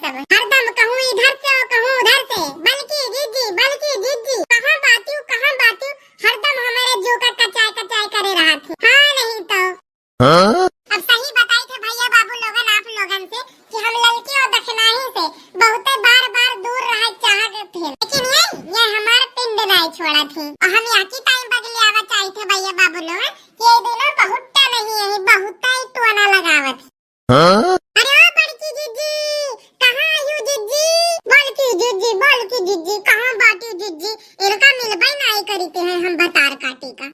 सब। हरदम कहूँ इधर से और कहूँ उधर से, बल्कि जीजी कहाँ बातू हरदम हमारे जोकर कचाई करे रहा थे। हाँ नहीं तो अब सही बताई थे भैया बाबू लोगन आप लोगन से कि हम लड़की और दखनाही से बहुत बार दूर रह चाहते थे, लेकिन ये हमारे पिंड नहीं छोड़ा थी और हम यहाँ की टाइम बदले आवा चाहिए थे भैया बाबू लोगन कि ये दिनों बहुत नहीं है, बहुत ही टोना लगावत। अरे ओ बड़की जीजी कहाँ आयु जीजी, बोल की जीजी कहाँ बाटू जीजी, इनका मिलबई नहीं करीते हैं हम बतार काटी का।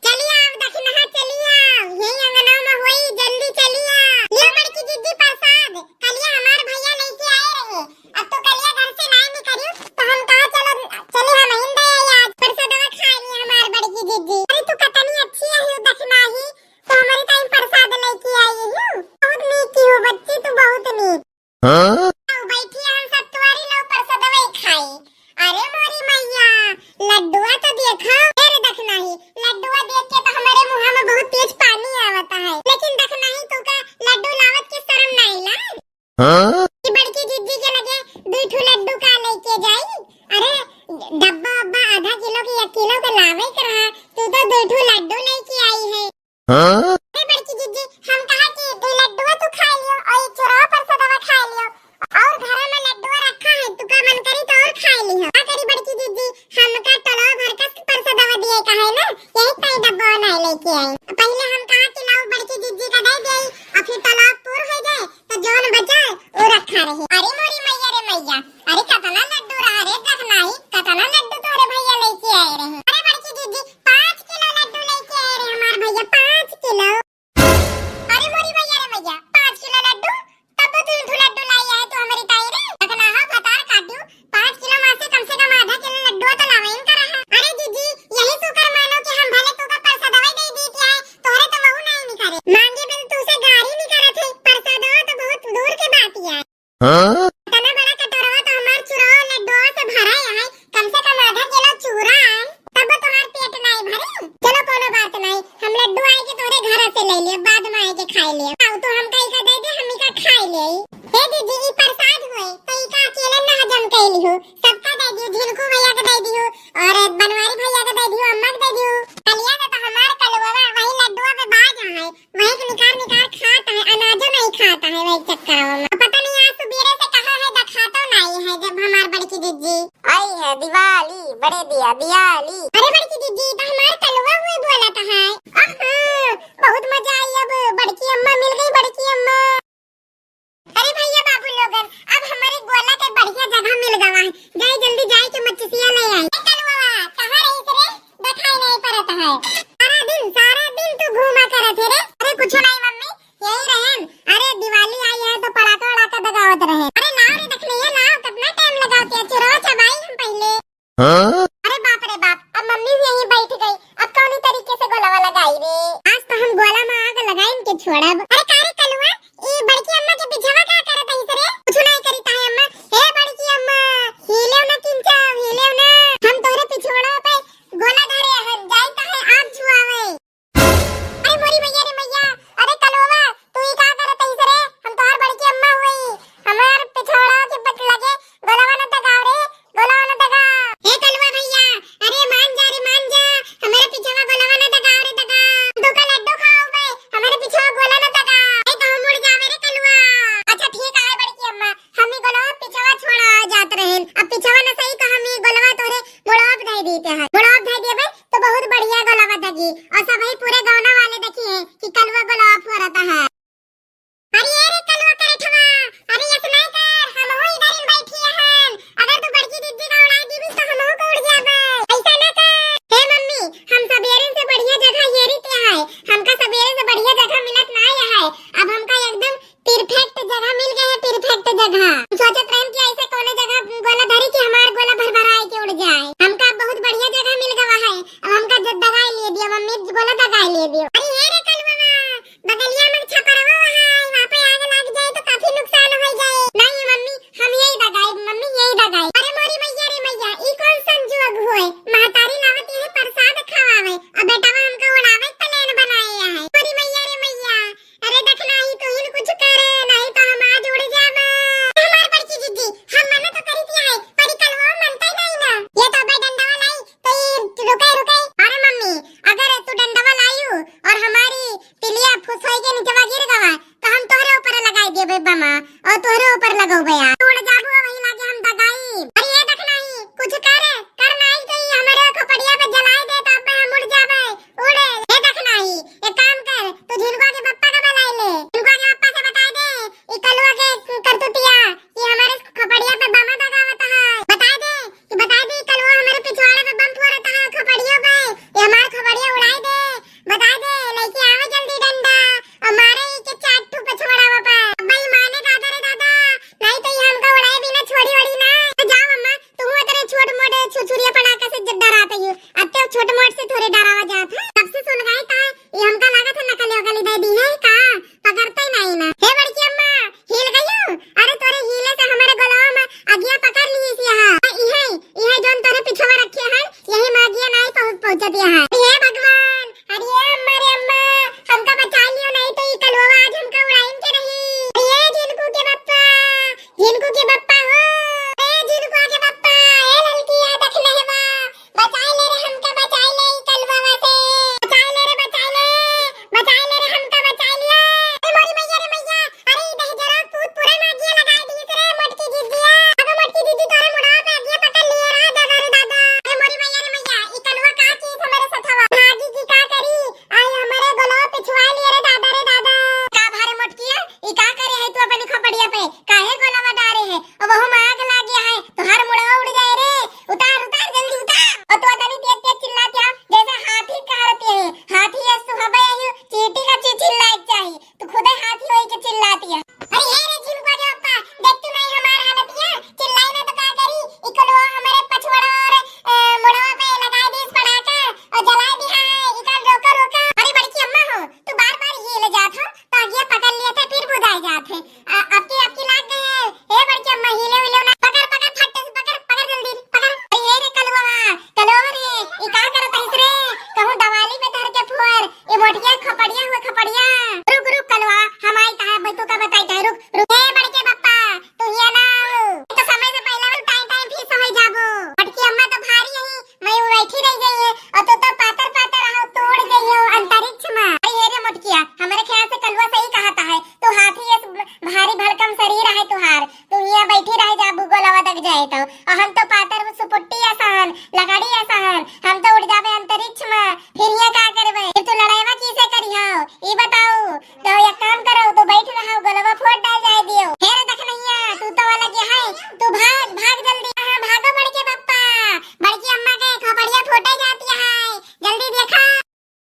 चलिए आप दखना चलिए यही अंगना में होई, जल्दी चलिए लियो बड़की जीजी प्रसाद, कलिया हमार भैया लेके आए रहे, अब तो कलिया घर से नहीं निकलियो तो हम कहा चले हम हिंदे आज प्रसादवा खा लिए हमार बड़की जीजी। अरे तू कितनी अच्छी है यू दखना ही तो हमारी टाइम प्रसाद लेके आई है, बहुत नीक हो बच्ची तू, बहुत नीक। बैठी हम सब तुम्हारी लोग प्रसादवा खाई। अरे मोरी मैया लड्डुआ तो देखो, अरे दखना ही लड्डुआ देख के तो हमारे मुंह में बहुत तेज पानी आवता है, लेकिन दखना ही तू का लड्डू लावत के शर्म नहीं ला कि बड़की जीजी के लगे 2 लड्डू का लेके जाई। अरे डब्बा आधा किलो के 1 किलो का लावे कर रहा, तू तो 2 लड्डू लेके आई है। अरे बड़की जीजी हम कहा कि 2 लड्डू तू खा लियो और एक चोरवा प्रसादवा खा लियो और घर में लड्डुआ रखा है, तू का मन करी तो और खा लियो। का करी बड़की जीजी हमका तलवा भर का प्रसादवा दिए का है ना, यही कई डब्बा नहीं लेके आई। पहले हम कहा कि लाओ बड़की जीजी का दे देई और फिर तलवा पूर हो जाए तो जोन बचाए वो रखा रहे। अरे मोरी मैया रे मैया, अरे कितना लड्डू रहा रे दखना ही, कितना लड्डू तोरे भैया लेके आए रहे। अरे बड़की जीजी 5 किलो लड्डू लेके आए रहे हमार भैया, 5 किलो। अरे मोरी मैया रे मैया 5 किलो लड्डू, तब तो 2 लड्डू लाई है तो हमारी ताई रे दखना हा बतार काटू 5 किलो में से कम आधा किलो लड्डू तो लावेन कर रहा। अरे जीजी यही शुक्र मानो कि हम भले तू का प्रसादवा दे दी थी आए, तोरे तो महू नहीं करे मांगे बिन तू से गाड़ी नहीं करत है, प्रसादवा तो बहुत दूर के बात ही है। इतना बड़ा कटोरवा तो हमार चूरा लड्डू से भरा है, कम से कम आधा किलो चूरा है, तब तुम्हार पेट नहीं भरे। चलो कोनो बात नहीं, हम लड्डू आए के तोरे घर से ले लिए, बाद में आए के खा लिए, आओ तो हम कहीं का दे दे हम का खा ले। हे दीदी ई प्रसाद होए तो ई का अकेले ना हजम कैली हो, सबका दे दियो, झिनको भैया के दे दियो और बनवारी भैया के दे दियो, अम्मा के दे दियो। कलिया तो हमार कलवा वही लड्डुआ पे बाज है, वही निकाल खाता है, अनाजो नहीं खाता है वही चक्कर में। पता नहीं आज सुबेरे से कहां है दिखाता नहीं है जब हमार बड़की दीदी आई है दिवाली बड़े दियाली। अरे बड़की दीदी तो हमार कलवा हुए बोला था है, बहुत मजा आई, अब बड़की अम्मा मिल गई बड़की अम्मा। अरे भैया बाबू लोगन अब हमारे गोला के बढ़िया जगह मिल गवा है, जाए जल्दी जाए के मच्छिया ले आई। कलवा कहां रही रे दिखाई नहीं पड़ता है, सारा दिन तू घूमा करत है रे। अरे कुछ नहीं मम्मी यही रहन, अरे दिवाली आई है तो पटाखा वड़ाका दगावत रहे। अरे लाओ रे देख लिए लाओ, कितना टाइम लगाते हैं, चुरा चबाई हम पहले। अरे बाप रे बाप, अब मम्मी भी यहीं बैठ गई, अब कौन तरीके से गोला लगाई रे। आज तो हम गोला में आग लगाएं के छोड़ब। अरे कारे कलवा ये बड़की अम्मा के पीछे का करत है रे, कुछ नहीं करीता है अम्मा। हे बड़की अम्मा हिले ना किंचा हिले ना, हम तोरे पिछोड़ा पे गोला धरे हन जाईता है आप छुआवे। अरे मोरी मैया रे मैया, अरे कलवा तू ई का करत है रे, हम तोहर बड़की अम्मा हुई, हमार पिछोड़ा के पट लगे गोलावा न दगाव रे, गोलावा न दगा। हे कलवा भैया अरे मान जा हमारे पिछवा गोलावा न दगाव रे, दगा दो का लड्डू खाओ बे, हमारे पिछवा गोला न दगा, ए तो हम उड़ जावे रे कलवा। अच्छा ठीक है बड़की अम्मा, हम ही गोलावा पिछवा छोड़ा जात रहेन, अब पिछवा न सही तो हम ही गोलावा तोरे मुड़ाब दे देते हैं, मुड़ाब दे देबे तो बहुत बढ़िया गोलावा दगी और सब ही पूरे गांव वाले देखिए कि कलवा गोलावा फोड़ता है। अरे रे कलवा करेठवा, अरे ये सुनाई कर हम हो इधर ही बैठी हन, अगर तू बड़की दीदी का उड़ा दीबी तो हम हो उड़ जाबे, ऐसा ना कर। हे मम्मी हम सबेरे से बढ़िया जगह येरी ते है, हमका सबेरे से बढ़िया जगह मिलत ना है, अब हमका एकदम परफेक्ट जगह मिल गए है, परफेक्ट जगह। सोचत रहन कि ऐसे कोने जगह गोला धरी कि हमार गोला भरभराए के उड़ जाए, हमका बहुत बढ़िया जगह मिल गवा है, अब हमका दगाई ले दियो मम्मी, गोला दगाई ले दियो। अरे हे रे कलवा बगलिया में छपरवा है, वहां पे आग लग जाए तो काफी नुकसान हो जाए। नहीं मम्मी हम यही दगाई, मम्मी यही दगाई। अरे मोरी मैया रे मैया ई कौन संजोग होए, महतारी लावत है प्रसाद खवावे और बेटावा हमका उड़ावे प्लेन बनाए है। मोरी मैया रे मैया अरे देखना ही तो हिन कुछ करे नहीं तो हम आज उड़ जाबे। लगो बे यार।